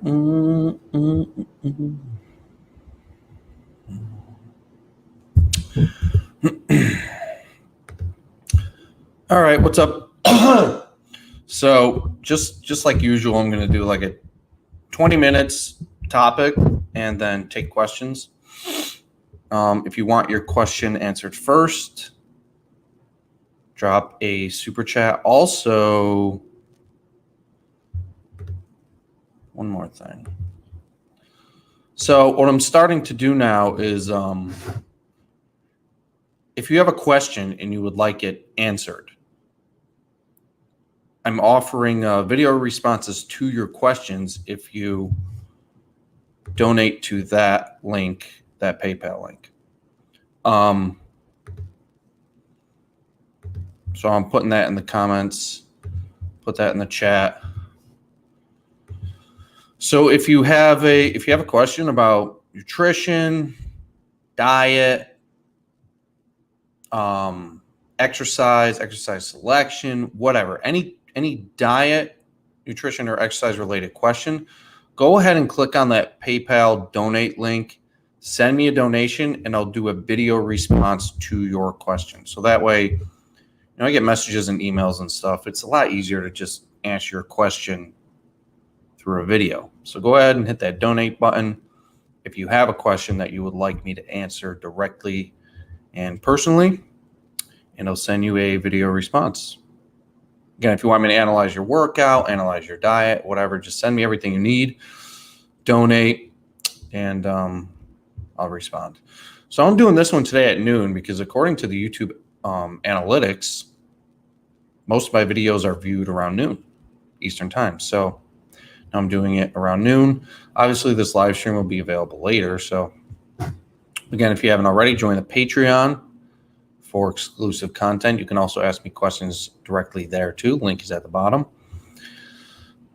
Mm, mm, mm, mm. All right, what's up? So just like usual, I'm going to do like a 20 minutes topic and then take questions. If you want your question answered first, drop a super chat. Also, one more thing. So what I'm starting to do now is if you have a question and you would like it answered, I'm offering video responses to your questions if you donate to that link, that PayPal link. So I'm putting that in the comments, put that in the chat. So if you have a question about nutrition, diet, exercise selection, whatever, any diet, nutrition, or exercise related question, go ahead and click on that PayPal donate link. Send me a donation, and I'll do a video response to your question. So that way, I get messages and emails and stuff. It's a lot easier to just answer your question through a video. So go ahead and hit that donate button if you have a question that you would like me to answer directly and personally, and I'll send you a video response. Again, if you want me to analyze your workout, analyze your diet, whatever, just send me everything you need, donate, and I'll respond. So I'm doing this one today at noon because according to the YouTube analytics, most of my videos are viewed around noon Eastern time. So now I'm doing it around noon. Obviously, this live stream will be available later. So again, if you haven't already, join the Patreon for exclusive content. You can also ask me questions directly there too. Link is at the bottom.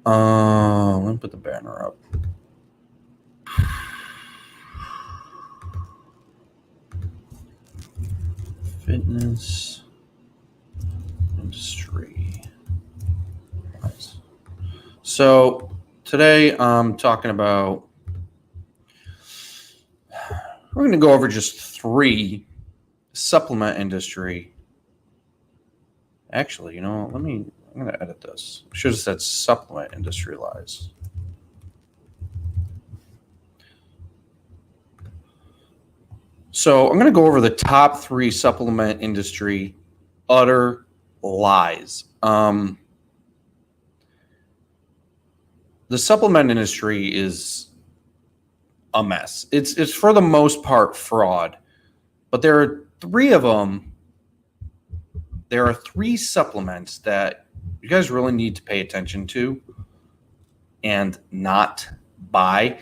Let me put the banner up. Fitness industry. Nice. So today I'm talking about, we're going to go over just 3 supplement industry. Actually, I'm going to edit this. I should have said supplement industry lies. So I'm going to go over the top 3 supplement industry utter lies. The supplement industry is a mess. It's for the most part fraud, but there are 3 of them. There are 3 supplements that you guys really need to pay attention to and not buy.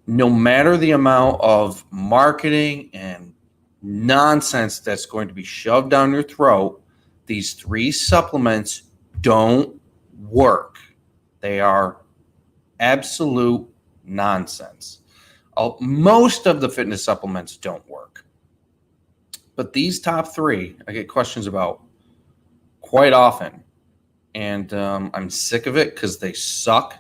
No matter the amount of marketing and nonsense that's going to be shoved down your throat, these 3 supplements don't work. They are absolute nonsense. Most of the fitness supplements don't work. But these top 3, I get questions about quite often. And I'm sick of it because they suck.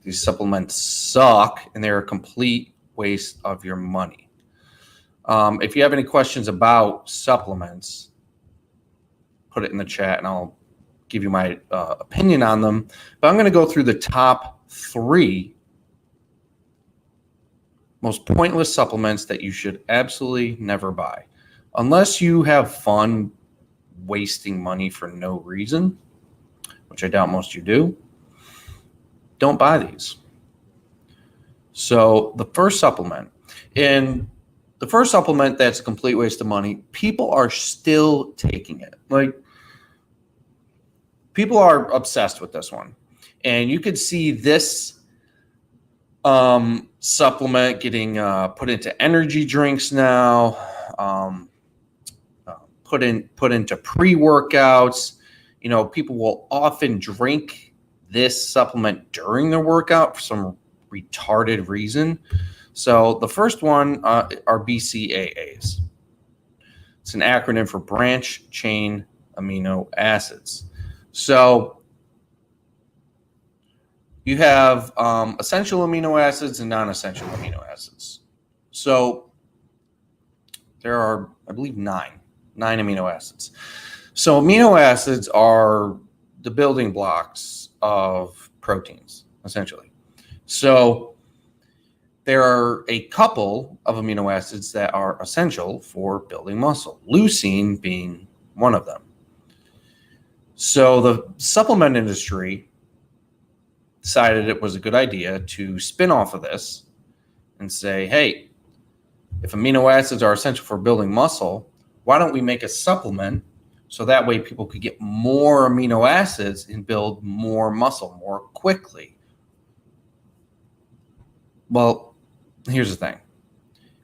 These supplements suck, and they're a complete waste of your money. If you have any questions about supplements, put it in the chat, and I'll give you my opinion on them. But I'm going to go through the top 3 most pointless supplements that you should absolutely never buy. Unless you have fun wasting money for no reason, which I doubt most of you do, don't buy these. So the first supplement, that's a complete waste of money. People are still taking it. Like, people are obsessed with this one. And you could see this supplement getting put into energy drinks now, put into pre-workouts. People will often drink this supplement during their workout for some retarded reason. So the first one are BCAAs. It's an acronym for branch chain amino acids. So, you have essential amino acids and non-essential amino acids. So there are, I believe, nine amino acids. So amino acids are the building blocks of proteins, essentially. So there are a couple of amino acids that are essential for building muscle, leucine being one of them. So the supplement industry decided it was a good idea to spin off of this and say, hey, if amino acids are essential for building muscle, why don't we make a supplement so that way people could get more amino acids and build more muscle more quickly? Well, here's the thing.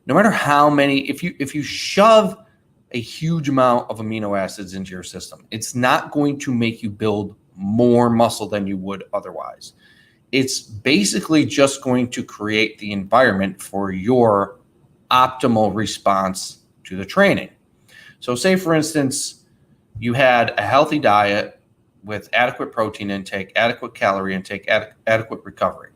No matter how many, if you shove a huge amount of amino acids into your system, it's not going to make you build more muscle than you would otherwise. It's basically just going to create the environment for your optimal response to the training. So say, for instance, you had a healthy diet with adequate protein intake, adequate calorie intake, adequate recovery.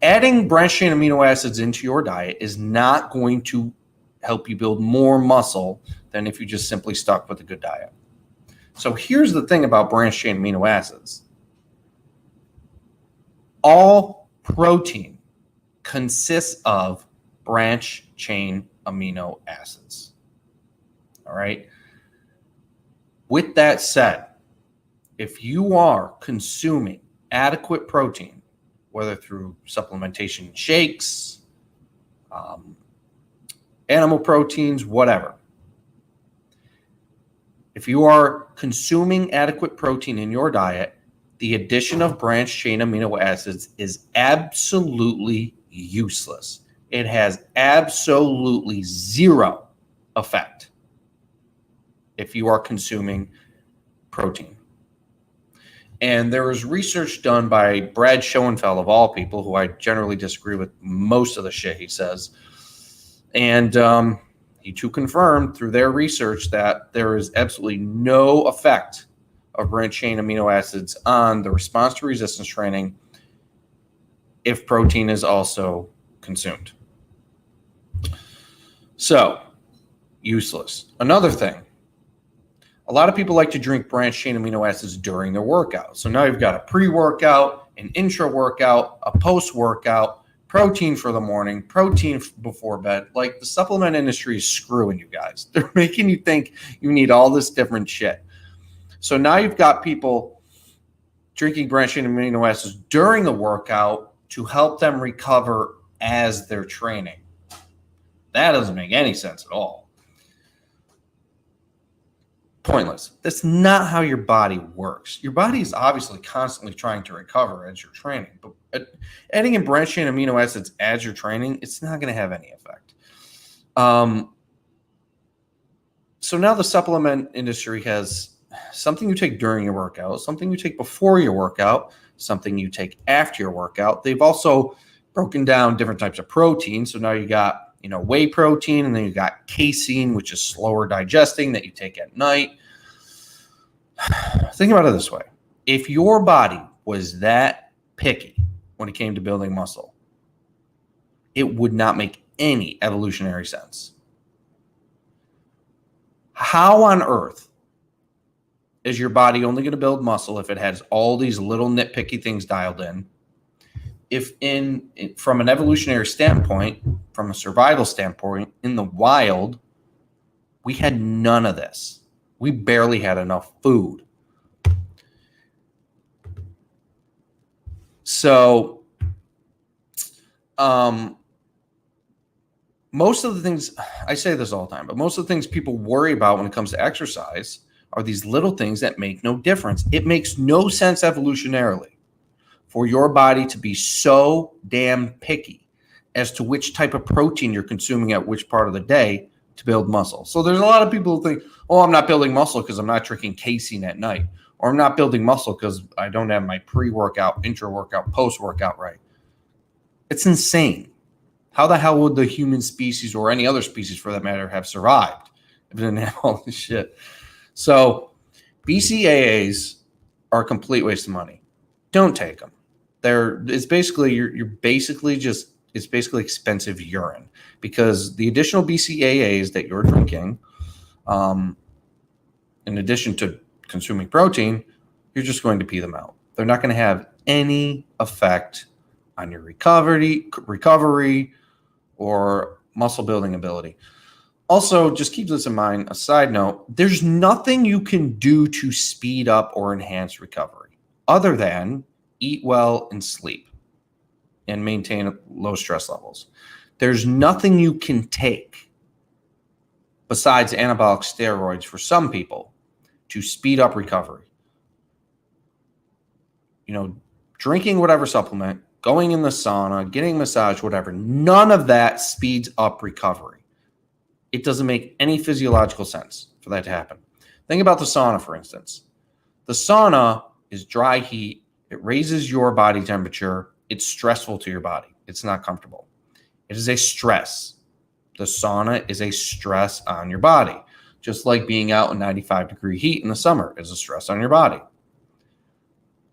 Adding branched chain amino acids into your diet is not going to help you build more muscle than if you just simply stuck with a good diet. So here's the thing about branched chain amino acids. All protein consists of branched chain amino acids. All right. With that said, if you are consuming adequate protein, whether through supplementation shakes, animal proteins, whatever, if you are consuming adequate protein in your diet, the addition of branched chain amino acids is absolutely useless. It has absolutely zero effect if you are consuming protein. And there was research done by Brad Schoenfeld, of all people, who I generally disagree with most of the shit he says. And he too confirmed through their research that there is absolutely no effect of branched chain amino acids on the response to resistance training if protein is also consumed. So, useless. Another thing. A lot of people like to drink branched chain amino acids during their workout. So now you've got a pre-workout, an intra-workout, a post-workout, protein for the morning, protein before bed. Like, the supplement industry is screwing you guys. They're making you think you need all this different shit. So now you've got people drinking branched chain amino acids during the workout to help them recover as they're training. That doesn't make any sense at all. Pointless. That's not how your body works. Your body is obviously constantly trying to recover as you're training, but adding in branched chain amino acids as you're training, it's not going to have any effect. So now the supplement industry has something you take during your workout, something you take before your workout, something you take after your workout. They've also broken down different types of protein. So now you got whey protein, and then you got casein, which is slower digesting, that you take at night. Think about it this way. If your body was that picky when it came to building muscle, it would not make any evolutionary sense. How on earth is your body only going to build muscle if it has all these little nitpicky things dialed in? If from an evolutionary standpoint, from a survival standpoint, in the wild, we had none of this. We barely had enough food. So, most of the things, I say this all the time, but most of the things people worry about when it comes to exercise are these little things that make no difference. It makes no sense evolutionarily for your body to be so damn picky as to which type of protein you're consuming at which part of the day to build muscle. So there's a lot of people who think, oh, I'm not building muscle because I'm not drinking casein at night, or I'm not building muscle because I don't have my pre-workout, intra-workout, post-workout right. It's insane. How the hell would the human species, or any other species for that matter, have survived if it didn't have all this shit? So BCAAs are a complete waste of money. Don't take them. It's basically it's basically expensive urine, because the additional BCAAs that you're drinking, in addition to consuming protein, you're just going to pee them out. They're not going to have any effect on your recovery or muscle building ability. Also, just keep this in mind, a side note, there's nothing you can do to speed up or enhance recovery other than eat well and sleep and maintain low stress levels. There's nothing you can take besides anabolic steroids for some people to speed up recovery. Drinking whatever supplement, going in the sauna, getting a massage, whatever, none of that speeds up recovery. It doesn't make any physiological sense for that to happen. Think about the sauna, for instance. The sauna is dry heat. It raises your body temperature. It's stressful to your body. It's not comfortable. It is a stress. The sauna is a stress on your body, just like being out in 95-degree heat in the summer is a stress on your body.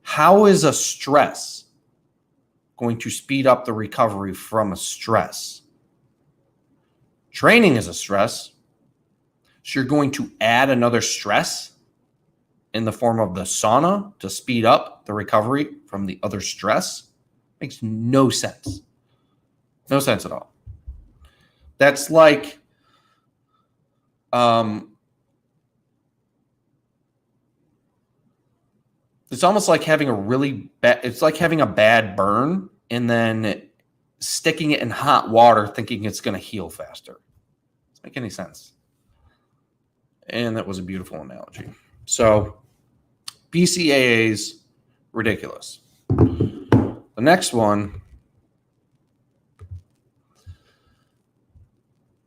How is a stress going to speed up the recovery from a stress? Training is a stress. So you're going to add another stress in the form of the sauna to speed up the recovery from the other stress? Makes no sense. No sense at all. That's like it's almost like having it's like having a bad burn and then sticking it in hot water thinking it's going to heal faster. Doesn't make any sense. And that was a beautiful analogy. So BCAAs, ridiculous. The next one,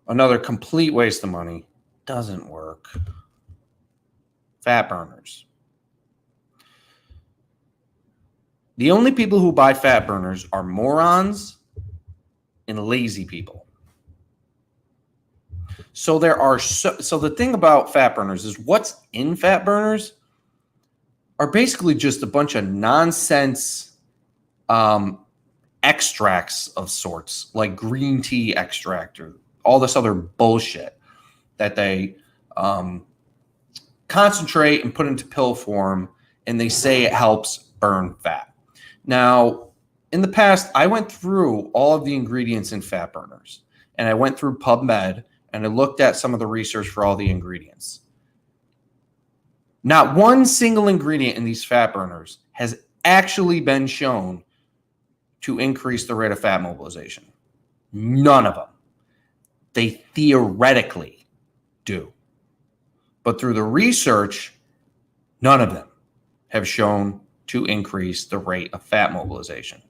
another complete waste of money, doesn't work. Fat burners. The only people who buy fat burners are morons and lazy people. So the thing about fat burners is what's in fat burners are basically just a bunch of nonsense extracts of sorts, like green tea extract or all this other bullshit that they concentrate and put into pill form, and they say it helps burn fat. Now, in the past, I went through all of the ingredients in fat burners, and I went through PubMed, and I looked at some of the research for all the ingredients. Not one single ingredient in these fat burners has actually been shown to increase the rate of fat mobilization. None of them. They theoretically do. But through the research, none of them have shown to increase the rate of fat mobilization.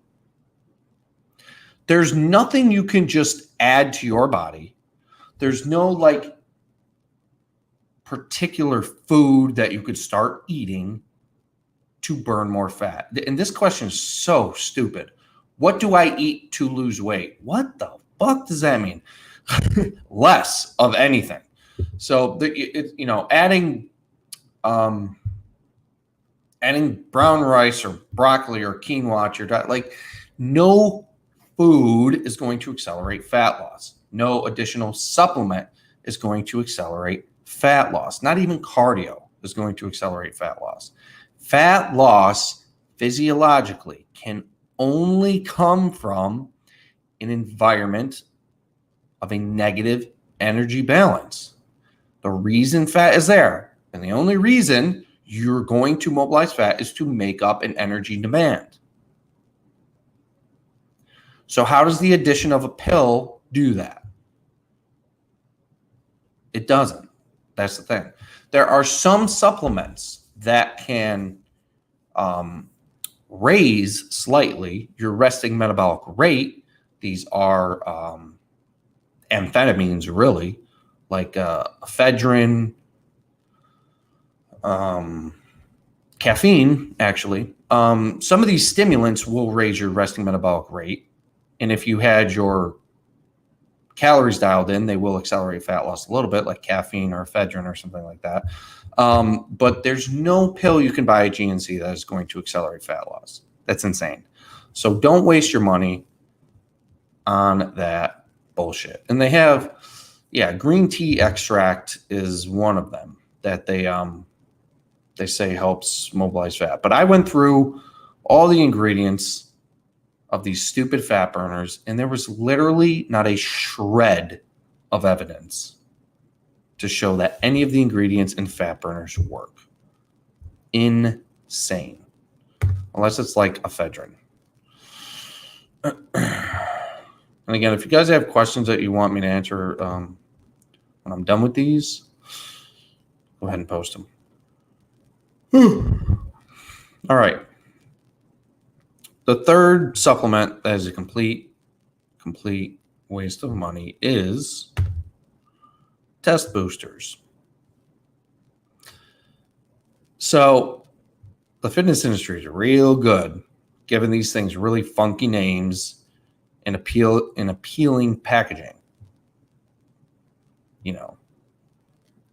There's nothing you can just add to your body. There's no particular food that you could start eating to burn more fat. And this question is so stupid. What do I eat to lose weight? What the fuck does that mean? Less of anything. So adding brown rice or broccoli or quinoa to your diet, no food is going to accelerate fat loss. No additional supplement is going to accelerate fat loss. Not even cardio is going to accelerate fat loss. Fat loss physiologically can only come from an environment of a negative energy balance. The reason fat is there, and the only reason you're going to mobilize fat is to make up an energy demand. So how does the addition of a pill do that? It doesn't. That's the thing. There are some supplements that can raise slightly your resting metabolic rate. These are amphetamines, really, like ephedrine, caffeine, actually. Some of these stimulants will raise your resting metabolic rate. And if you had your calories dialed in, they will accelerate fat loss a little bit, like caffeine or ephedrine or something like that. But there's no pill you can buy at GNC that is going to accelerate fat loss. That's insane. So don't waste your money on that bullshit. And they have, green tea extract is one of them that they say helps mobilize fat. But I went through all the ingredients of these stupid fat burners, and there was literally not a shred of evidence to show that any of the ingredients in fat burners work. Insane. Unless it's like ephedrine. And again, if you guys have questions that you want me to answer when I'm done with these, go ahead and post them. All right. The third supplement that is a complete waste of money is test boosters. So the fitness industry is real good giving these things really funky names and appealing packaging. You know,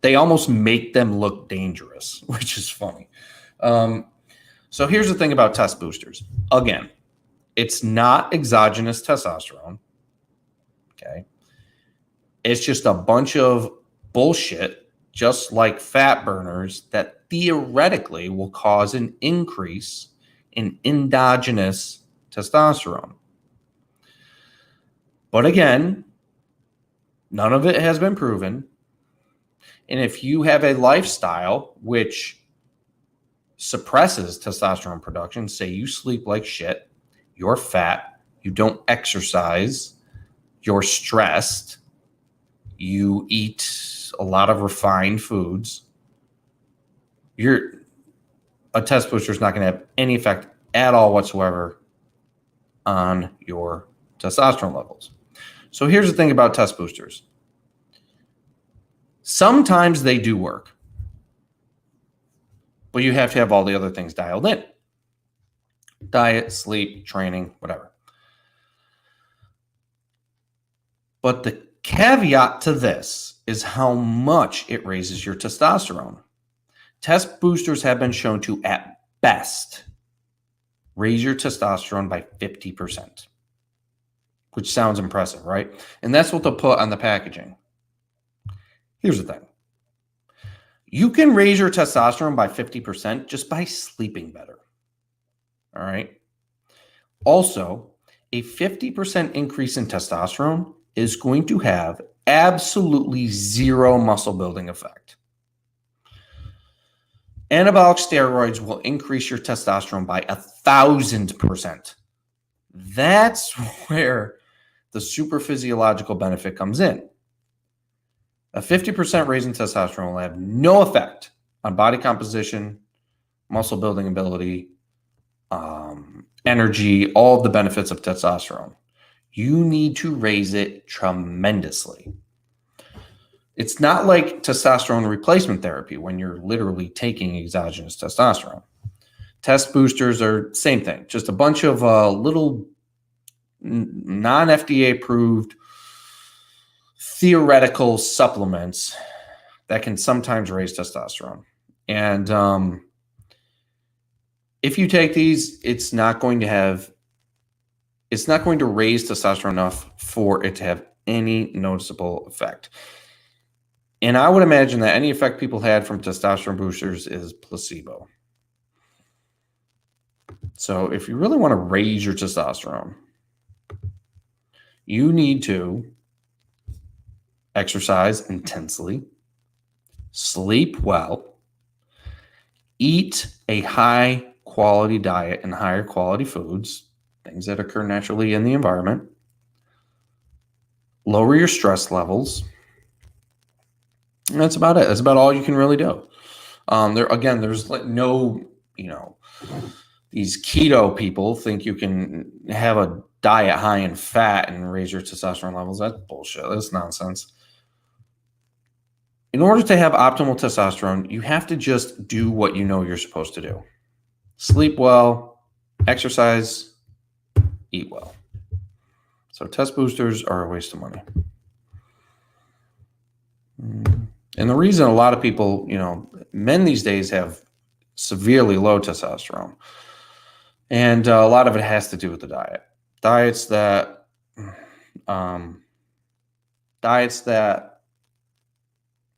they almost make them look dangerous, which is funny. So here's the thing about test boosters. Again, it's not exogenous testosterone. Okay. It's just a bunch of bullshit, just like fat burners, that theoretically will cause an increase in endogenous testosterone. But again, none of it has been proven. And if you have a lifestyle which suppresses testosterone production, say you sleep like shit, you're fat, you don't exercise, you're stressed, you eat a lot of refined foods, a test booster is not going to have any effect at all whatsoever on your testosterone levels. So here's the thing about test boosters. Sometimes they do work, but you have to have all the other things dialed in. Diet, sleep, training, whatever. But the caveat to this is how much it raises your testosterone. Test boosters have been shown to, at best, raise your testosterone by 50%, which sounds impressive, right? And that's what they'll put on the packaging. Here's the thing. You can raise your testosterone by 50% just by sleeping better. All right. Also, a 50% increase in testosterone is going to have absolutely zero muscle building effect. Anabolic steroids will increase your testosterone by 1,000%. That's where the super physiological benefit comes in. A 50% raise in testosterone will have no effect on body composition, muscle building ability, energy, all of the benefits of testosterone. You need to raise it tremendously. It's not like testosterone replacement therapy when you're literally taking exogenous testosterone. Test boosters are same thing, just a bunch of little non-FDA approved theoretical supplements that can sometimes raise testosterone. And if you take these, it's not going to raise testosterone enough for it to have any noticeable effect. And I would imagine that any effect people had from testosterone boosters is placebo. So if you really want to raise your testosterone, you need to exercise intensely, sleep well, eat a high quality diet and higher quality foods, things that occur naturally in the environment, lower your stress levels. And that's about it. That's about all you can really do. There's no, these keto people think you can have a diet high in fat and raise your testosterone levels. That's bullshit. That's nonsense. In order to have optimal testosterone, you have to just do what you know you're supposed to do. Sleep well, exercise, eat well. So test boosters are a waste of money. And the reason a lot of people, men these days have severely low testosterone And a lot of it has to do with the diet. Diets that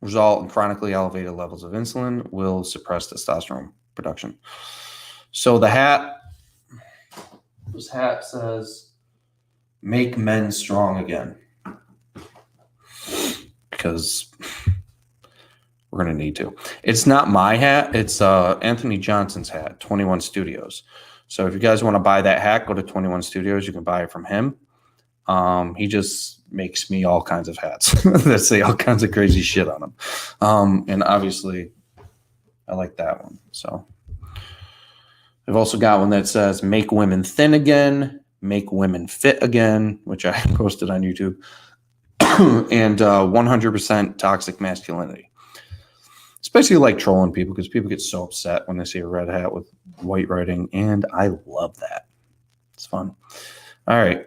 result in chronically elevated levels of insulin will suppress testosterone production. So this hat says, "Make men strong again," because we're going to need to. It's not my hat. It's Anthony Johnson's hat, 21 Studios. So if you guys want to buy that hat, go to 21 Studios. You can buy it from him. He just makes me all kinds of hats that say all kinds of crazy shit on them. And obviously, I like that one. So I've also got one that says, "Make women thin again, make women fit again," which I posted on YouTube, and 100% toxic masculinity. Especially like trolling people, because people get so upset when they see a red hat with white writing, and I love that. It's fun. All right.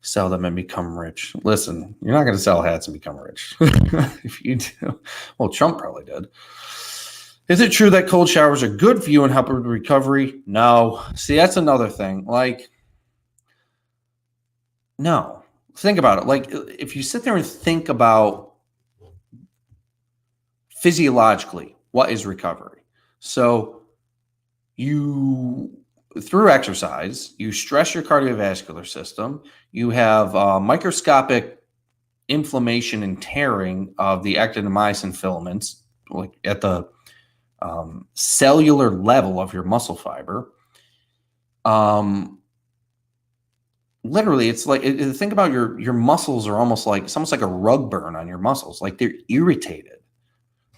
Sell them and become rich. Listen, you're not going to sell hats and become rich. If you do, well, Trump probably did. Is it true that cold showers are good for you and help with recovery? No. See, that's another thing. Like, no. Think about it. Like, if you sit there and think about physiologically, what is recovery? So through exercise, you stress your cardiovascular system. You have microscopic inflammation and tearing of the actin-myosin filaments, like at the cellular level of your muscle fiber. Literally, it's like, think about your muscles are almost like, it's almost like a rug burn on your muscles. Like, they're irritated.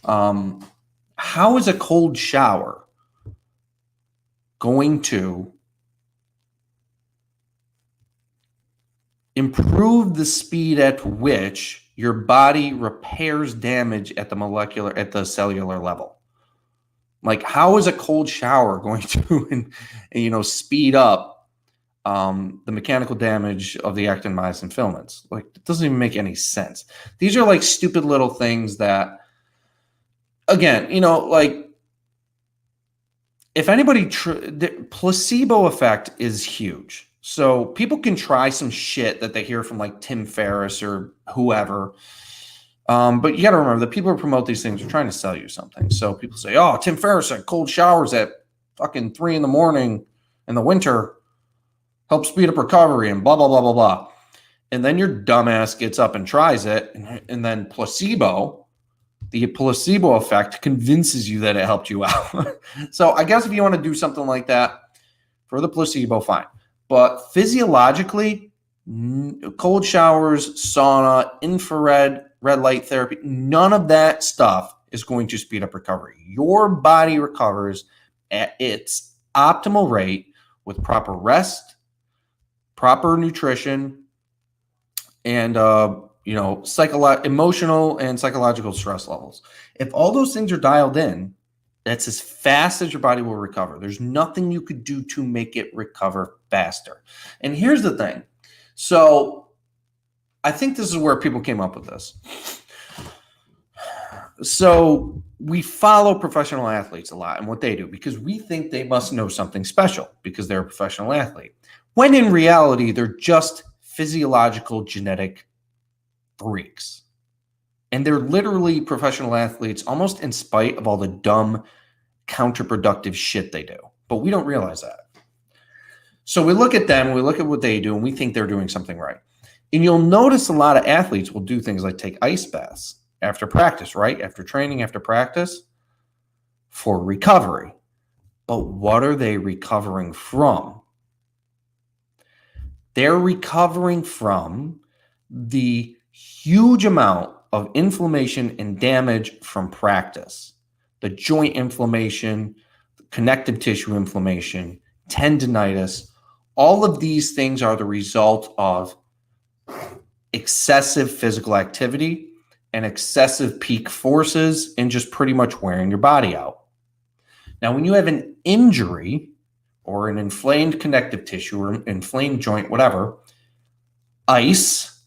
How is a cold shower going to improve the speed at which your body repairs damage at the cellular level? Like, how is a cold shower going to, speed up the mechanical damage of the actin-myosin filaments? Like, it doesn't even make any sense. These are like stupid little things that, again, like, if anybody, the placebo effect is huge. So people can try some shit that they hear from like Tim Ferriss or whoever. But you got to remember, the people who promote these things are trying to sell you something. So people say, "Oh, Tim Ferriss said cold showers at fucking 3 a.m. in the winter help speed up recovery," and blah, blah, blah, blah, blah. And then your dumbass gets up and tries it. And then the placebo effect convinces you that it helped you out. So I guess if you want to do something like that for the placebo, fine. But physiologically, cold showers, sauna, infrared, red light therapy, none of that stuff is going to speed up recovery. Your body recovers at its optimal rate with proper rest, proper nutrition, and emotional and psychological stress levels. If all those things are dialed in, that's as fast as your body will recover. There's nothing you could do to make it recover faster. And here's the thing. So I think this is where people came up with this. So we follow professional athletes a lot and what they do, because we think they must know something special because they're a professional athlete, when in reality, they're just physiological genetic freaks. And they're literally professional athletes almost in spite of all the dumb, counterproductive shit they do. But we don't realize that. So we look at them, we look at what they do, and we think they're doing something right. And you'll notice a lot of athletes will do things like take ice baths after practice, right? After training, after practice, for recovery. But what are they recovering from? They're recovering from the huge amount of inflammation and damage from practice. The joint inflammation, connective tissue inflammation, tendinitis, all of these things are the result of excessive physical activity and excessive peak forces and just pretty much wearing your body out. Now, when you have an injury or an inflamed connective tissue or an inflamed joint, whatever, ice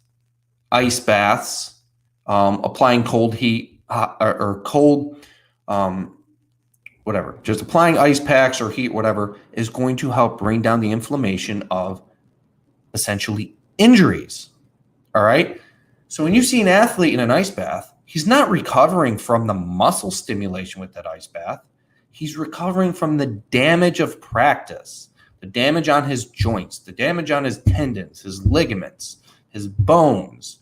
baths, applying cold heat or cold whatever, just applying ice packs or heat, whatever, is going to help bring down the inflammation of essentially injuries. All right. So when you see an athlete in an ice bath, he's not recovering from the muscle stimulation with that ice bath. He's recovering from the damage of practice, the damage on his joints, the damage on his tendons, his ligaments, his bones.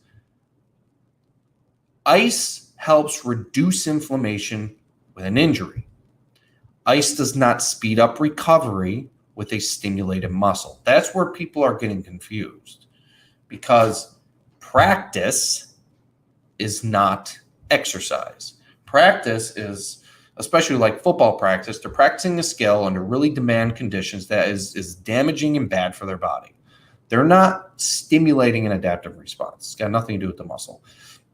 Ice helps reduce inflammation with an injury. Ice does not speed up recovery with a stimulated muscle. That's where people are getting confused, because practice is not exercise. Practice is, especially like football practice, they're practicing a skill under really demand conditions that is damaging and bad for their body. They're not stimulating an adaptive response. It's got nothing to do with the muscle.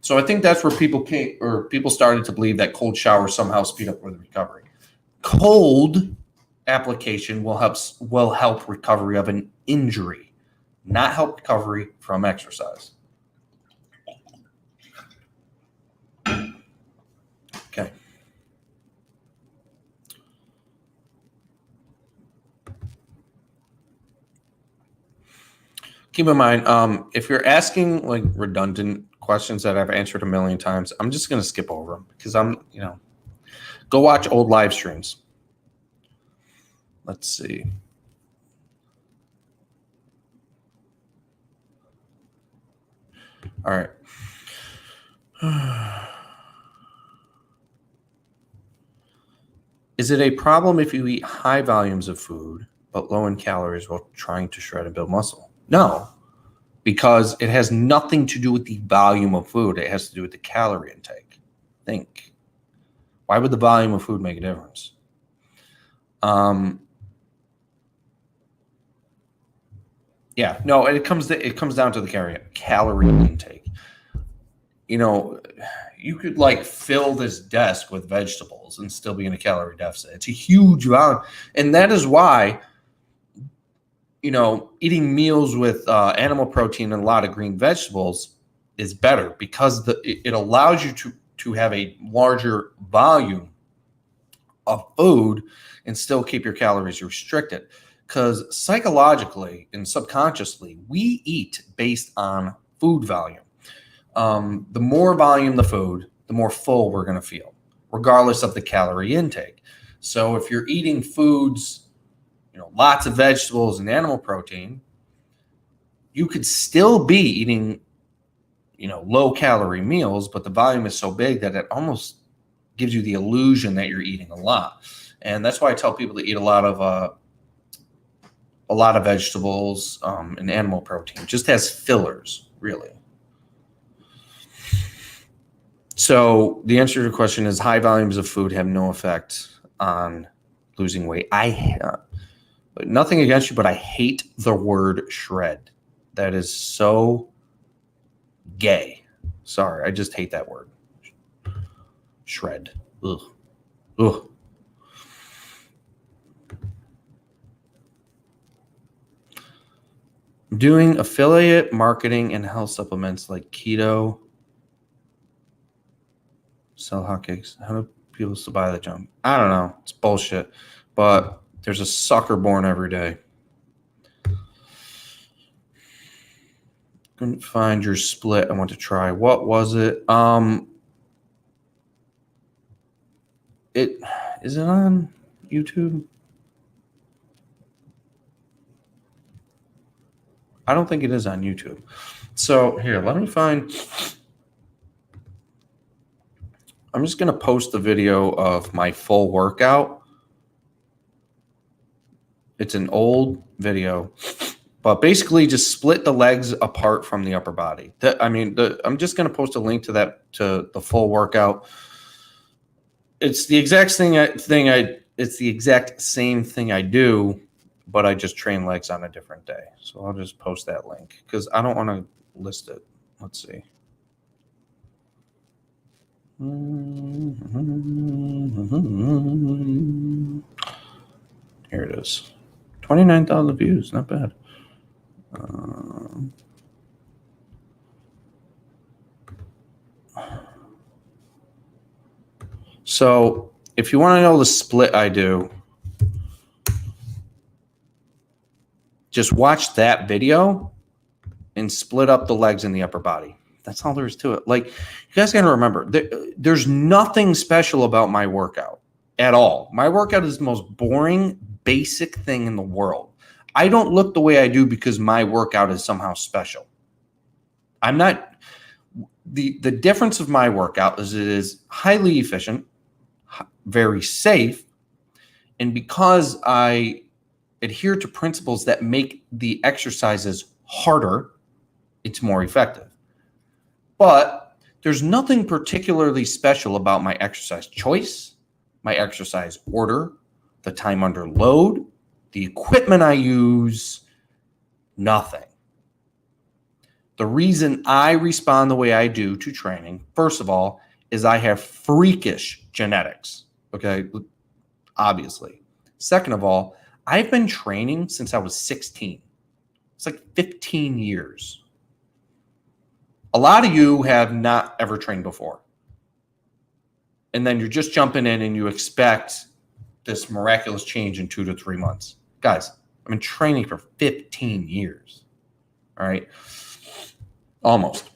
So I think that's where people started to believe that cold showers somehow speed up with recovery. Cold application will help recovery of an injury, not help recovery from exercise. Okay. Keep in mind, if you're asking like redundant questions that I've answered a million times, I'm just going to skip over them because go watch old live streams. Let's see. All right. Is it a problem if you eat high volumes of food but low in calories while trying to shred and build muscle? No, because it has nothing to do with the volume of food. It has to do with the calorie intake. Think. Why would the volume of food make a difference? Yeah, no, it comes down to the calorie intake. You could like fill this desk with vegetables and still be in a calorie deficit. It's a huge volume. And that is why, eating meals with animal protein and a lot of green vegetables is better, because it allows you to have a larger volume of food and still keep your calories restricted. Because psychologically and subconsciously, we eat based on food volume. The more volume the food, the more full we're going to feel, regardless of the calorie intake. So if you're eating foods, lots of vegetables and animal protein, you could still be eating, low calorie meals, but the volume is so big that it almost gives you the illusion that you're eating a lot. And that's why I tell people to eat a lot of vegetables and animal protein, just as fillers, really. So the answer to your question is high volumes of food have no effect on losing weight. Nothing against you, but I hate the word shred. That is so gay. Sorry, I just hate that word. Shred. Ugh. Ugh. Doing affiliate marketing and health supplements like keto. Sell hotcakes. How do people still buy that junk? I don't know. It's bullshit. But there's a sucker born every day. Couldn't find your split. I want to try. What was it? Is it on YouTube? I don't think it is on YouTube. So here, let me find. I'm just going to post the video of my full workout. It's an old video, but basically just split the legs apart from the upper body. I'm just going to post a link to the full workout. It's the exact it's the exact same thing I do, but I just train legs on a different day. So I'll just post that link because I don't want to list it. Let's see. Here it is. 29,000 views. Not bad. So if you want to know the split I do, just watch that video and split up the legs and the upper body. That's all there is to it. Like, you guys got to remember, there's nothing special about my workout at all. My workout is the most boring, basic thing in the world. I don't look the way I do because my workout is somehow special. I'm not. The difference of my workout is it is highly efficient, very safe, and because I adhere to principles that make the exercises harder, it's more effective. But there's nothing particularly special about my exercise choice, my exercise order, the time under load, the equipment I use, nothing. The reason I respond the way I do to training, first of all, is I have freakish genetics, okay? Obviously. Second of all, I've been training since I was 16. It's like 15 years. A lot of you have not ever trained before. And then you're just jumping in and you expect this miraculous change in 2 to 3 months. Guys, I've been training for 15 years. All right. Almost.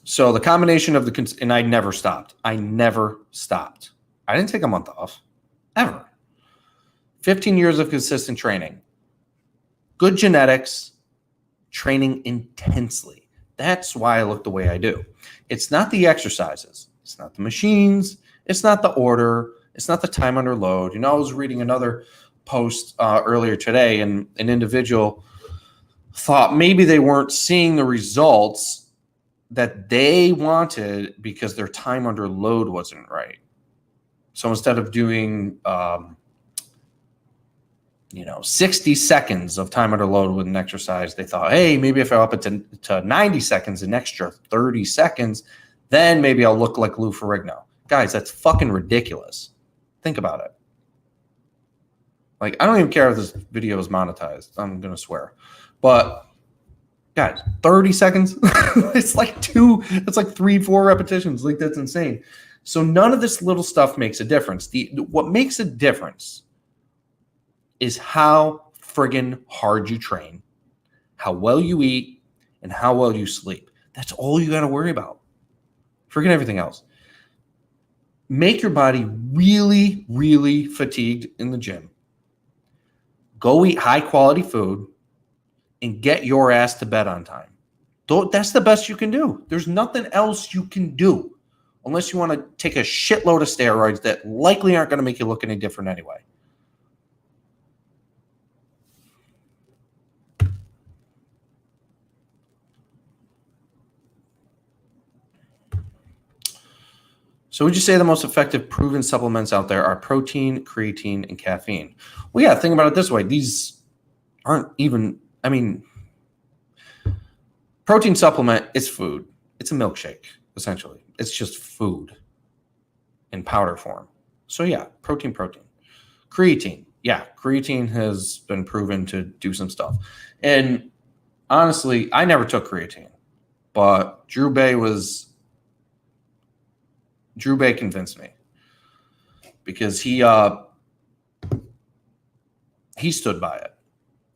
So the combination of and I never stopped. I didn't take a month off, ever. 15 years of consistent training. Good genetics, training intensely. That's why I look the way I do. It's not the exercises. It's not the machines. It's not the order. It's not the time under load. You know, I was reading another post earlier today, and an individual thought maybe they weren't seeing the results that they wanted because their time under load wasn't right. So instead of doing 60 seconds of time under load with an exercise, they thought, hey, maybe if I up it to 90 seconds, an extra 30 seconds, then maybe I'll look like Lou Ferrigno. Guys, that's fucking ridiculous. Think about it. Like, I don't even care if this video is monetized. I'm going to swear. But, guys, 30 seconds? It's like 3-4 repetitions. Like, that's insane. So none of this little stuff makes a difference. What makes a difference is how friggin' hard you train, how well you eat, and how well you sleep. That's all you got to worry about. Forget everything else. Make your body really, really fatigued in the gym. Go eat high-quality food and get your ass to bed on time. That's the best you can do. There's nothing else you can do unless you want to take a shitload of steroids that likely aren't going to make you look any different anyway. So would you say the most effective proven supplements out there are protein, creatine, and caffeine? Well, yeah, think about it this way. These aren't even, protein supplement is food. It's a milkshake, essentially. It's just food in powder form. So yeah, protein. Creatine. Yeah, creatine has been proven to do some stuff. And honestly, I never took creatine, but Drew Bay convinced me because he stood by it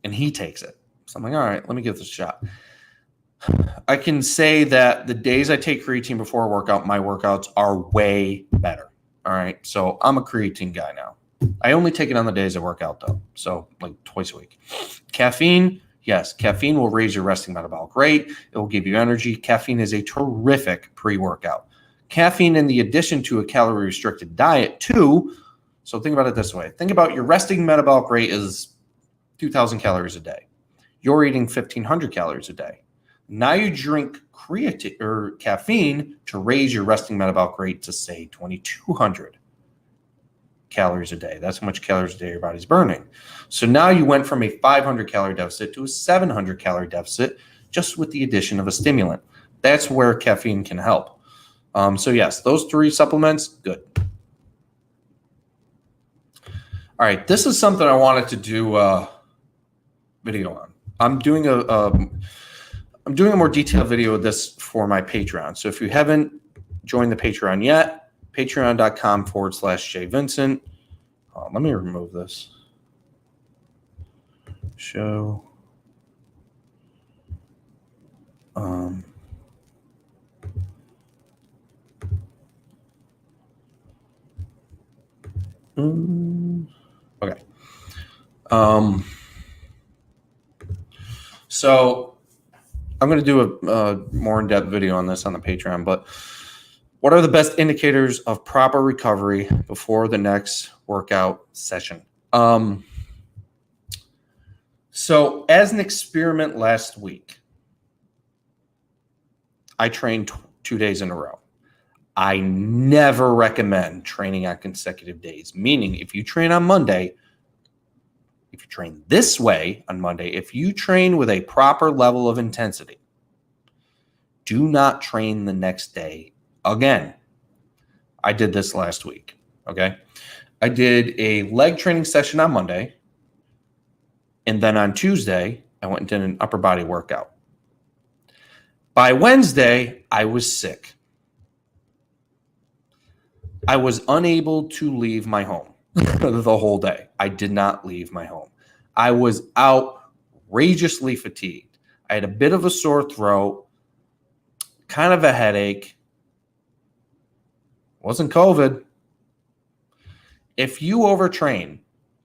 and he takes it. So I'm like, all right, let me give this a shot. I can say that the days I take creatine before a workout, my workouts are way better. All right. So I'm a creatine guy now. I only take it on the days I work out though. So like twice a week. Caffeine. Yes. Caffeine will raise your resting metabolic rate. It will give you energy. Caffeine is a terrific pre-workout. Caffeine in the addition to a calorie restricted diet too. So think about it this way. Think about your resting metabolic rate is 2,000 calories a day. You're eating 1,500 calories a day. Now you drink creatine or caffeine to raise your resting metabolic rate to say 2,200 calories a day. That's how much calories a day your body's burning. So now you went from a 500 calorie deficit to a 700 calorie deficit just with the addition of a stimulant. That's where caffeine can help. So yes, those 3 supplements, good. All right, this is something I wanted to do a video on. I'm doing a more detailed video of this for my Patreon. So if you haven't joined the Patreon yet, Patreon.com/Jay Vincent. Let me remove this. Show. Okay. So I'm going to do a more in-depth video on this on the Patreon, but what are the best indicators of proper recovery before the next workout session? So as an experiment last week, I trained 2 days in a row. I never recommend training on consecutive days, meaning if you train on Monday, if you train this way on Monday, if you train with a proper level of intensity, do not train the next day again. I did this last week, okay? I did a leg training session on Monday, and then on Tuesday, I went and did an upper body workout. By Wednesday, I was sick. I was unable to leave my home the whole day. I did not leave my home. I was outrageously fatigued. I had a bit of a sore throat, kind of a headache. It wasn't COVID. If you overtrain,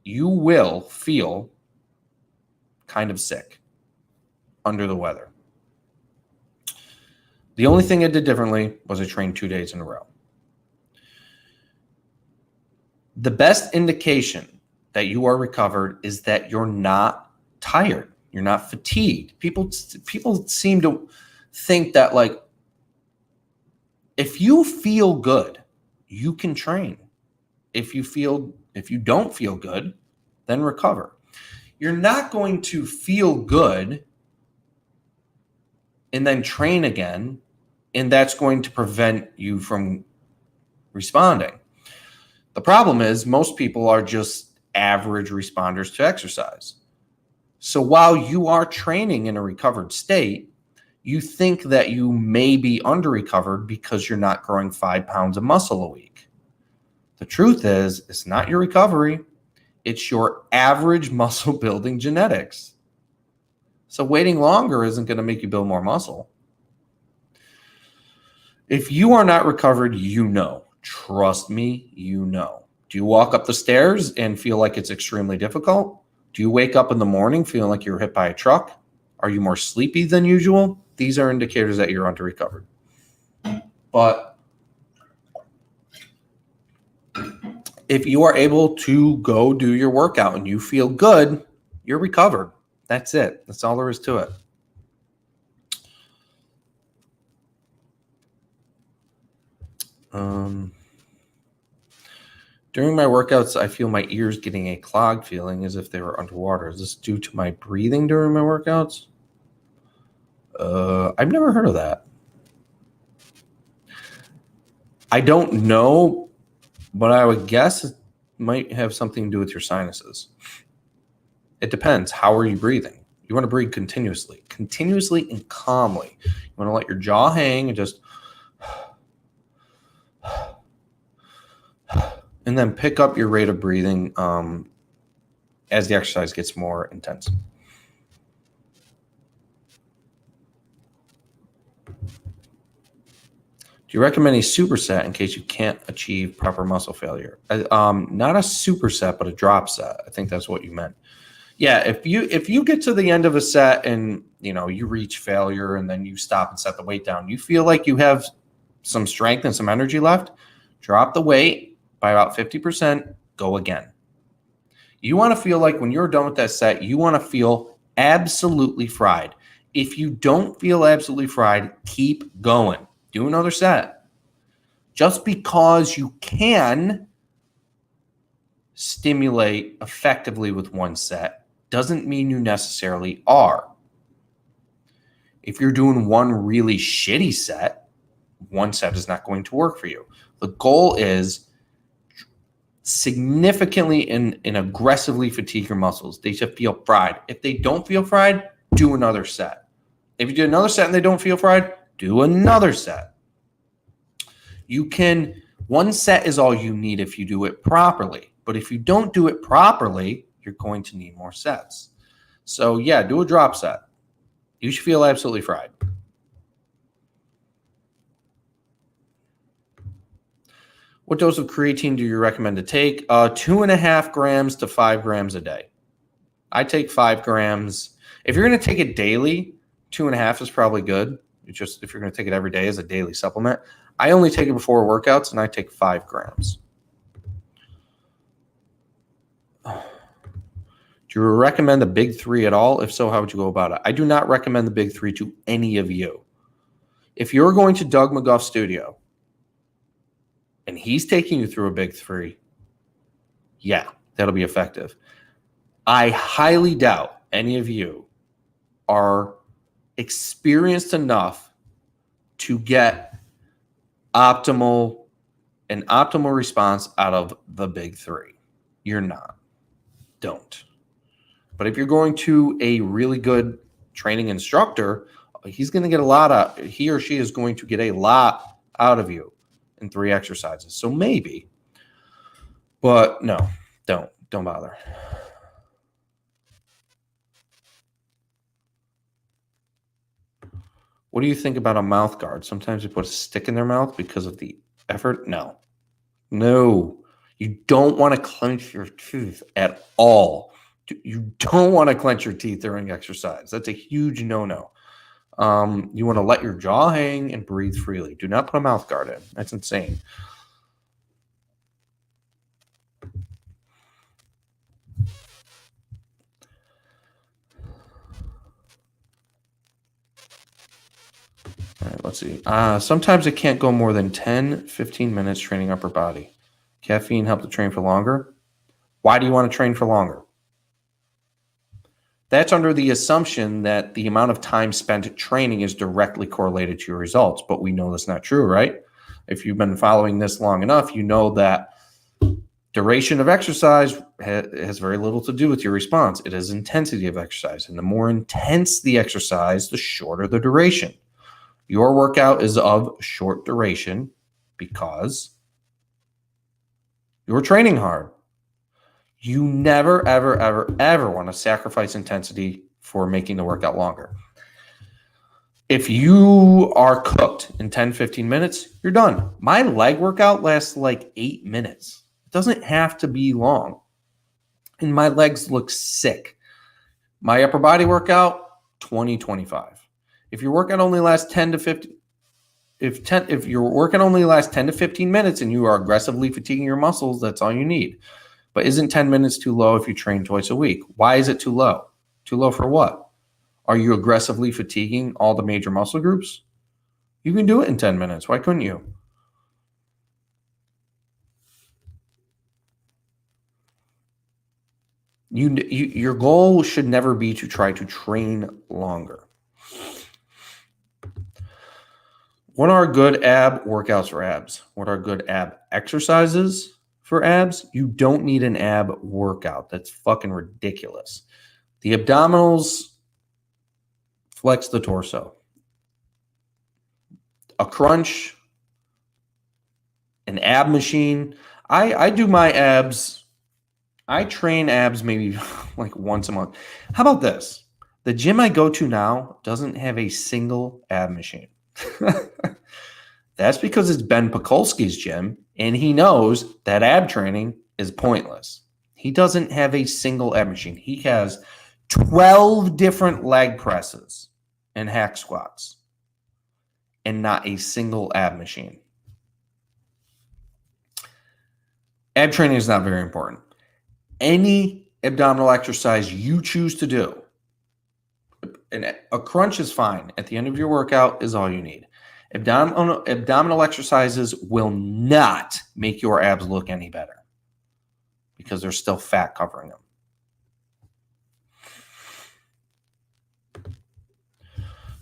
you will feel kind of sick, under the weather. The only thing I did differently was I trained 2 days in a row. The best indication that you are recovered is that you're not tired. You're not fatigued. People seem to think that, like, if you feel good, you can train. If you don't feel good, then recover. You're not going to feel good and then train again, and that's going to prevent you from responding. The problem is most people are just average responders to exercise. So while you are training in a recovered state, you think that you may be under-recovered because you're not growing 5 pounds of muscle a week. The truth is, it's not your recovery. It's your average muscle building genetics. So waiting longer isn't going to make you build more muscle. If you are not recovered, you know. Trust me, you know. Do you walk up the stairs and feel like it's extremely difficult? Do you wake up in the morning feeling like you were hit by a truck? Are you more sleepy than usual? These are indicators that you're under-recovered. But if you are able to go do your workout and you feel good, you're recovered. That's it. That's all there is to it. During my workouts, I feel my ears getting a clogged feeling as if they were underwater. Is this due to my breathing during my workouts? I've never heard of that. I don't know, but I would guess it might have something to do with your sinuses. It depends. How are you breathing? You want to breathe continuously and calmly. You want to let your jaw hang and just, and then pick up your rate of breathing as the exercise gets more intense. Do you recommend a superset in case you can't achieve proper muscle failure? Not a superset, but a drop set. I think that's what you meant. Yeah, if you get to the end of a set and you reach failure and then you stop and set the weight down, you feel like you have some strength and some energy left, drop the weight by about 50%, go again. You want to feel like when you're done with that set, you want to feel absolutely fried. If you don't feel absolutely fried, keep going. Do another set. Just because you can stimulate effectively with one set doesn't mean you necessarily are. If you're doing one really shitty set, one set is not going to work for you. The goal is significantly and aggressively fatigue your muscles. They should feel fried. If they don't feel fried, do another set. If you do another set and they don't feel fried, do another set. You can 1 set is all you need if you do it properly. But if you don't do it properly, you're going to need more sets. So yeah, do a drop set. You should feel absolutely fried. What dose of creatine do you recommend to take? 2.5 grams to 5 grams a day. I take 5 grams. If you're going to take it daily, 2.5 is probably good. It's just if you're going to take it every day as a daily supplement. I only take it before workouts, and I take 5 grams. Do you recommend the big 3 at all? If so, how would you go about it? I do not recommend the big 3 to any of you. If you're going to Doug McGuff's studio and he's taking you through a big 3, yeah, that'll be effective. I highly doubt any of you are experienced enough to get optimal response out of the big 3. You're not. Don't. But if you're going to a really good training instructor, he or she is going to get a lot out of you in 3 exercises. So maybe, but no, don't bother. What do you think about a mouth guard? Sometimes they put a stick in their mouth because of the effort. No, you don't want to clench your teeth at all. You don't want to clench your teeth during exercise. That's a huge no-no. You want to let your jaw hang and breathe freely. Do not put a mouth guard in. That's insane. All right, let's see. Sometimes it can't go more than 10, 15 minutes training upper body. Caffeine help to train for longer. Why do you want to train for longer? That's under the assumption that the amount of time spent training is directly correlated to your results, but we know that's not true, right? If you've been following this long enough, you know that duration of exercise has very little to do with your response. It is intensity of exercise, and the more intense the exercise, the shorter the duration. Your workout is of short duration because you're training hard. You never, ever, ever, ever want to sacrifice intensity for making the workout longer. If you are cooked in 10, 15 minutes, you're done. My leg workout lasts like 8 minutes. It doesn't have to be long. And my legs look sick. My upper body workout, 20, 25. If your workout only lasts 10 to 15, if your workout only lasts 10 to 15 minutes and you are aggressively fatiguing your muscles, that's all you need. But isn't 10 minutes too low if you train twice a week? Why is it too low? Too low for what? Are you aggressively fatiguing all the major muscle groups? You can do it in 10 minutes. Why couldn't you? Your goal should never be to try to train longer. What are good ab workouts for abs? What are good ab exercises for abs? You don't need an ab workout. That's fucking ridiculous. The abdominals flex the torso. A crunch, an ab machine. I do my abs. I train abs maybe like once a month. How about this? The gym I go to now doesn't have a single ab machine. That's because it's Ben Pekulski's gym, and he knows that ab training is pointless. He doesn't have a single ab machine. He has 12 different leg presses and hack squats, and not a single ab machine. Ab training is not very important. Any abdominal exercise you choose to do, and a crunch is fine. At the end of your workout is all you need. Abdominal exercises will not make your abs look any better because there's still fat covering them.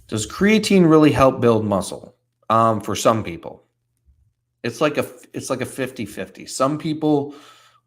Does creatine really help build muscle? For some people. It's like a 50-50. Some people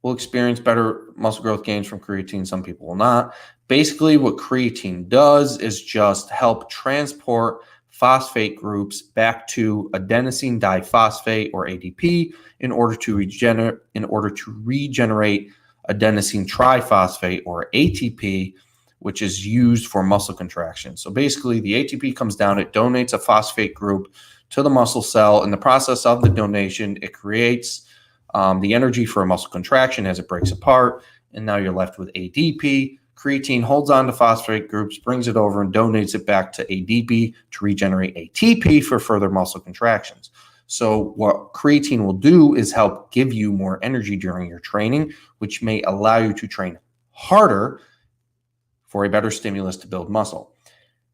will experience better muscle growth gains from creatine. Some people will not. Basically, what creatine does is just help transport phosphate groups back to adenosine diphosphate or ADP in order to regenerate adenosine triphosphate or ATP, which is used for muscle contraction. So basically the ATP comes down, it donates a phosphate group to the muscle cell. In the process of the donation, it creates the energy for a muscle contraction as it breaks apart, and now you're left with ADP. Creatine holds on to phosphate groups, brings it over, and donates it back to ADP to regenerate ATP for further muscle contractions. So what creatine will do is help give you more energy during your training, which may allow you to train harder for a better stimulus to build muscle.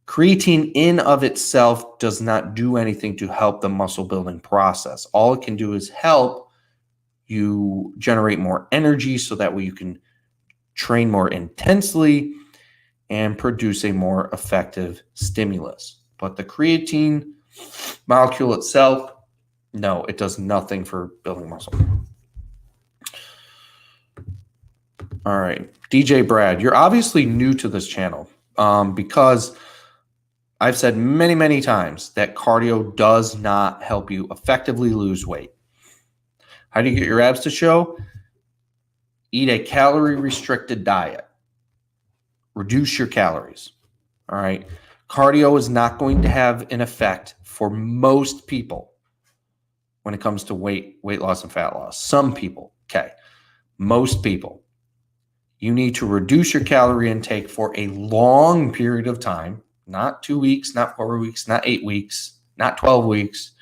Creatine in of itself does not do anything to help the muscle building process. All it can do is help you generate more energy so that way you can train more intensely and produce a more effective stimulus. But the creatine molecule itself, no, it does nothing for building muscle. All right, DJ Brad, you're obviously new to this channel because I've said many, many times that cardio does not help you effectively lose weight. How do you get your abs to show? Eat a calorie-restricted diet. Reduce your calories. All right. Cardio is not going to have an effect for most people when it comes to weight loss and fat loss. Some people, okay. Most people. You need to reduce your calorie intake for a long period of time, not 2 weeks, not 4 weeks, not 8 weeks, not 12 weeks,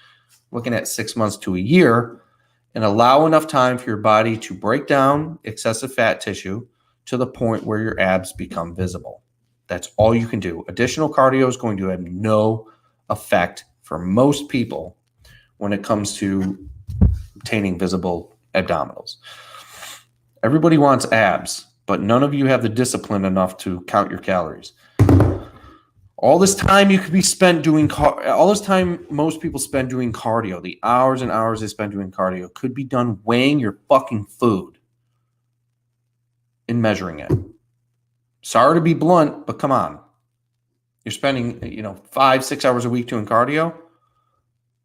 looking at 6 months to a year, and allow enough time for your body to break down excessive fat tissue to the point where your abs become visible. That's all you can do. Additional cardio is going to have no effect for most people when it comes to obtaining visible abdominals. Everybody wants abs, but none of you have the discipline enough to count your calories. All this time you could be spent doing all this time most people spend doing cardio, the hours and hours they spend doing cardio could be done weighing your fucking food and measuring it. Sorry to be blunt, but come on. You're spending, 5-6 hours a week doing cardio.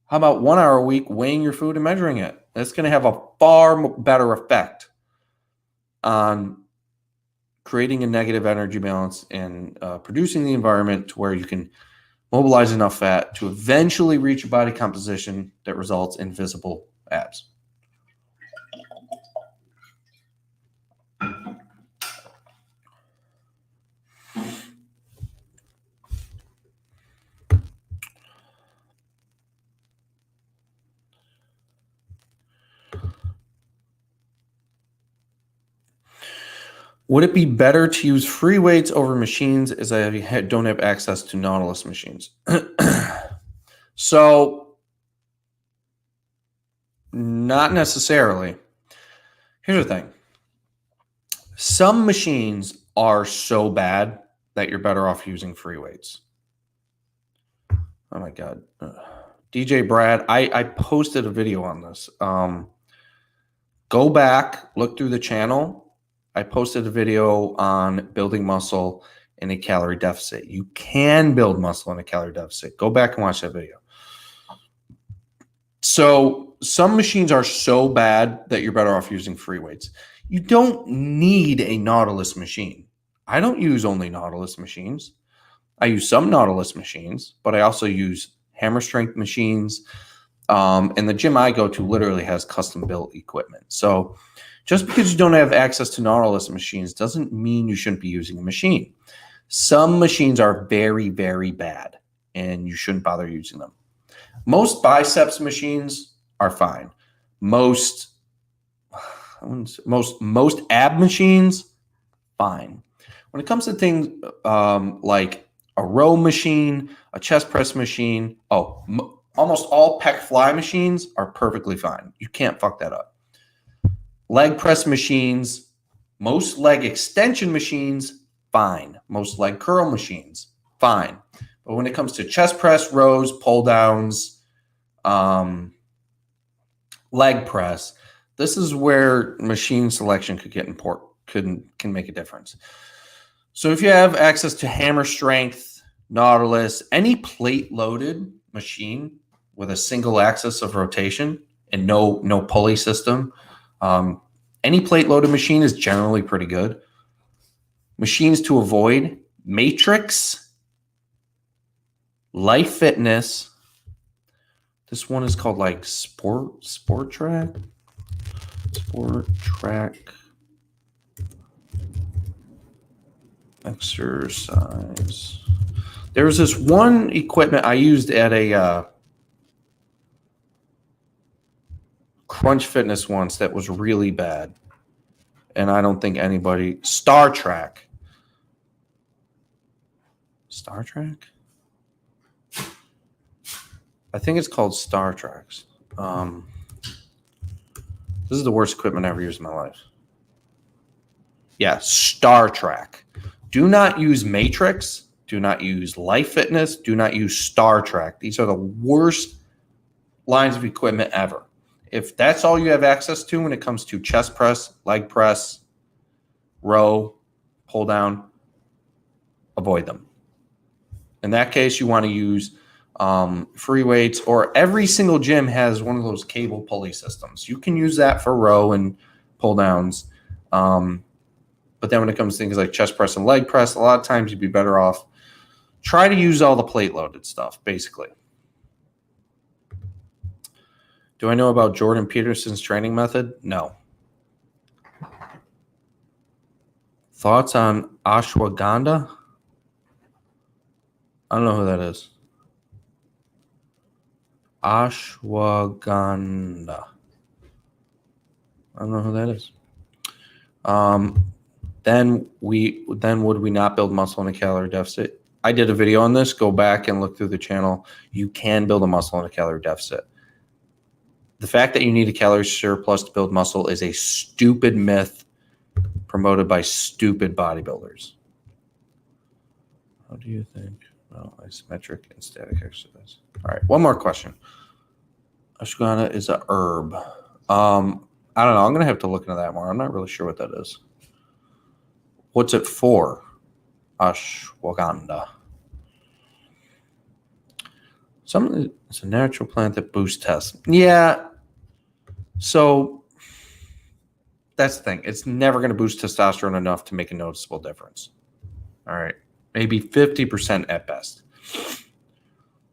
How about 1 hour a week weighing your food and measuring it? That's going to have a far better effect on creating a negative energy balance and producing the environment to where you can mobilize enough fat to eventually reach a body composition that results in visible abs. Would it be better to use free weights over machines as I don't have access to Nautilus machines? So, not necessarily. Here's the thing. Some machines are so bad that you're better off using free weights. Oh my God. DJ Brad, I posted a video on this. Go back, look through the channel. I posted a video on building muscle in a calorie deficit. You can build muscle in a calorie deficit. Go back and watch that video. So some machines are so bad that you're better off using free weights. You don't need a Nautilus machine. I don't use only Nautilus machines. I use some Nautilus machines, but I also use hammer strength machines. And the gym I go to literally has custom built equipment. So just because you don't have access to Nautilus machines doesn't mean you shouldn't be using a machine. Some machines are very, very bad, and you shouldn't bother using them. Most biceps machines are fine. Most ab machines, fine. When it comes to things like a row machine, a chest press machine, almost all pec fly machines are perfectly fine. You can't fuck that up. Leg press machines, most leg extension machines, fine. Most leg curl machines, fine. But when it comes to chest press, rows, pull downs, leg press, this is where machine selection could get important, can make a difference. So if you have access to hammer strength, Nautilus, any plate-loaded machine with a single axis of rotation and no pulley system. Any plate-loaded machine is generally pretty good. Machines to avoid: Matrix, Life Fitness. This one is called like Sport Track. Exercise. There was this one equipment I used at a Crunch Fitness once that was really bad. And I don't think anybody... Star Trek? I think it's called Star Treks. This is the worst equipment I ever used in my life. Yeah, Star Trek. Do not use Matrix. Do not use Life Fitness. Do not use Star Trek. These are the worst lines of equipment ever. If that's all you have access to when it comes to chest press, leg press, row, pull down, avoid them. In that case, you want to use free weights, or every single gym has one of those cable pulley systems. You can use that for row and pull downs. But then when it comes to things like chest press and leg press, a lot of times you'd be better off. Try to use all the plate loaded stuff, basically. Do I know about Jordan Peterson's training method? No. Thoughts on ashwagandha? I don't know who that is. Ashwagandha. I don't know who that is. Then would we not build muscle in a calorie deficit? I did a video on this. Go back and look through the channel. You can build a muscle in a calorie deficit. The fact that you need a calorie surplus to build muscle is a stupid myth promoted by stupid bodybuilders. How do you think about isometric and static exercise? All right, one more question. Ashwagandha is a herb. I don't know. I'm going to have to look into that more. I'm not really sure what that is. What's it for? Ashwagandha. It's a natural plant that boosts tests. Yeah. So that's the thing. It's never going to boost testosterone enough to make a noticeable difference. All right. Maybe 50% at best.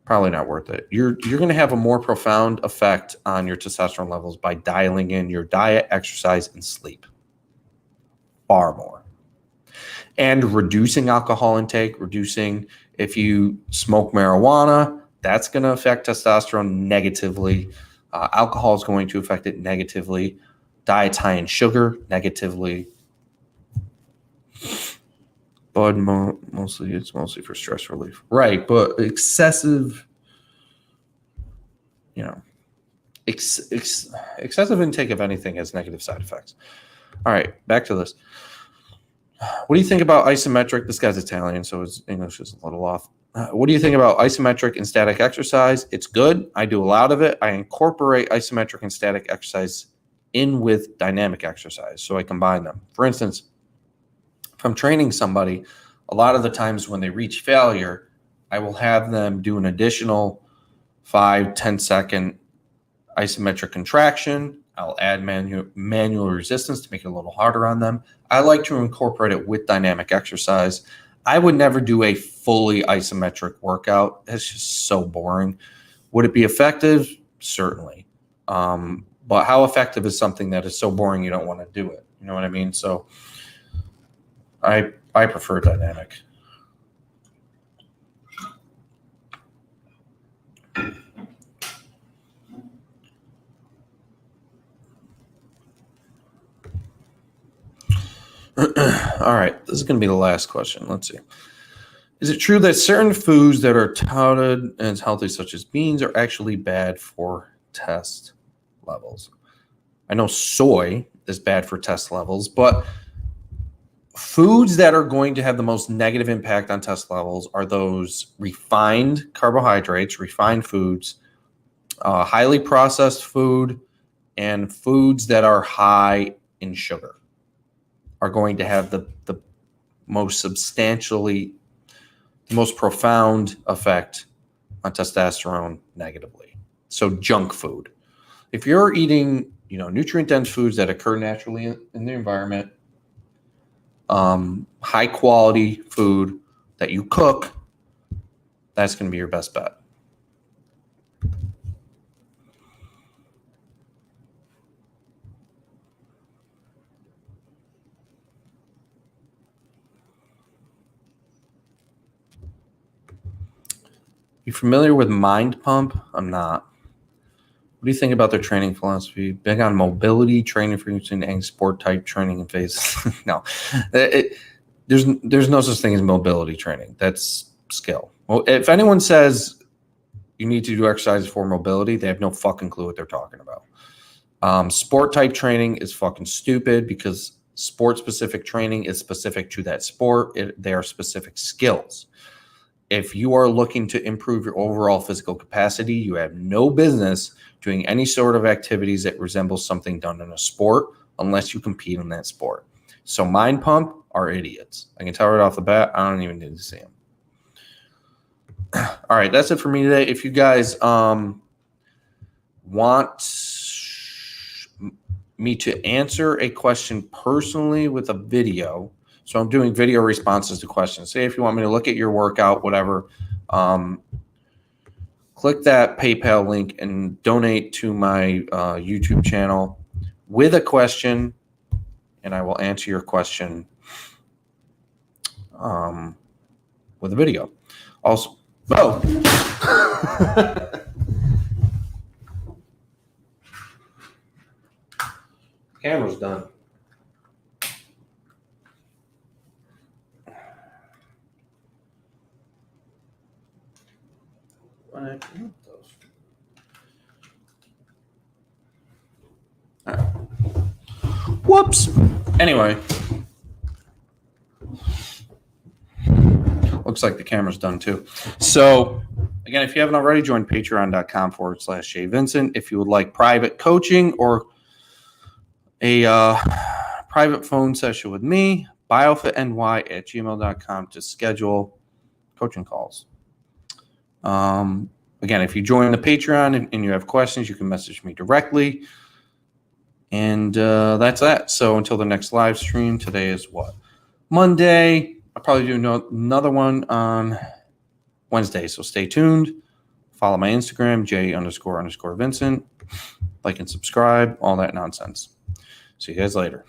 Probably not worth it. You're going to have a more profound effect on your testosterone levels by dialing in your diet, exercise, and sleep. Far more. And reducing alcohol intake, reducing if you smoke marijuana, that's going to affect testosterone negatively. Alcohol is going to affect it negatively. Diets high in sugar, negatively. But it's mostly for stress relief. Right, but excessive, excessive intake of anything has negative side effects. All right, back to this. What do you think about isometric? This guy's Italian, so his English is a little off. What do you think about isometric and static exercise? It's good. I do a lot of it. I incorporate isometric and static exercise in with dynamic exercise, so I combine them. For instance, if I'm training somebody, a lot of the times when they reach failure, I will have them do an additional 5-10 second isometric contraction. I'll add manual resistance to make it a little harder on them. I like to incorporate it with dynamic exercise. I would never do a fully isometric workout. It's just so boring. Would it be effective? Certainly. But how effective is something that is so boring you don't want to do it? You know what I mean? So I prefer dynamic. All right, this is going to be the last question. Let's see. Is it true that certain foods that are touted as healthy, such as beans, are actually bad for test levels? I know soy is bad for test levels, but foods that are going to have the most negative impact on test levels are those refined carbohydrates, refined foods, highly processed food, and foods that are high in sugar are going to have the most substantially the most profound effect on testosterone negatively. So junk food. If you're eating, nutrient-dense foods that occur naturally in the environment, high-quality food that you cook, that's going to be your best bet. You familiar with Mind Pump? I'm not. What do you think about their training philosophy? Big on mobility, training frequency, and sport type training and phases. No, there's no such thing as mobility training. That's skill. Well, if anyone says you need to do exercise for mobility, they have no fucking clue what they're talking about. Sport type training is fucking stupid because sport specific training is specific to that sport. They are specific skills. If you are looking to improve your overall physical capacity, you have no business doing any sort of activities that resembles something done in a sport unless you compete in that sport. So Mind Pump are idiots. I can tell right off the bat, I don't even need to see them. All right, that's it for me today. If you guys want me to answer a question personally with a video, so I'm doing video responses to questions. Say if you want me to look at your workout, whatever, click that PayPal link and donate to my YouTube channel with a question, and I will answer your question with a video. Also, camera's done. Whoops. Anyway, looks like the camera's done too. So again, if you haven't already, join patreon.com/JayVincent. If you would like private coaching or a private phone session with me, biofitny@gmail.com to schedule coaching calls. Again, if you join the Patreon and you have questions, you can message me directly. And that's that. So until the next live stream, today is what? Monday. I'll probably do another one on Wednesday. So stay tuned. Follow my Instagram, J__Vincent. Like and subscribe, all that nonsense. See you guys later.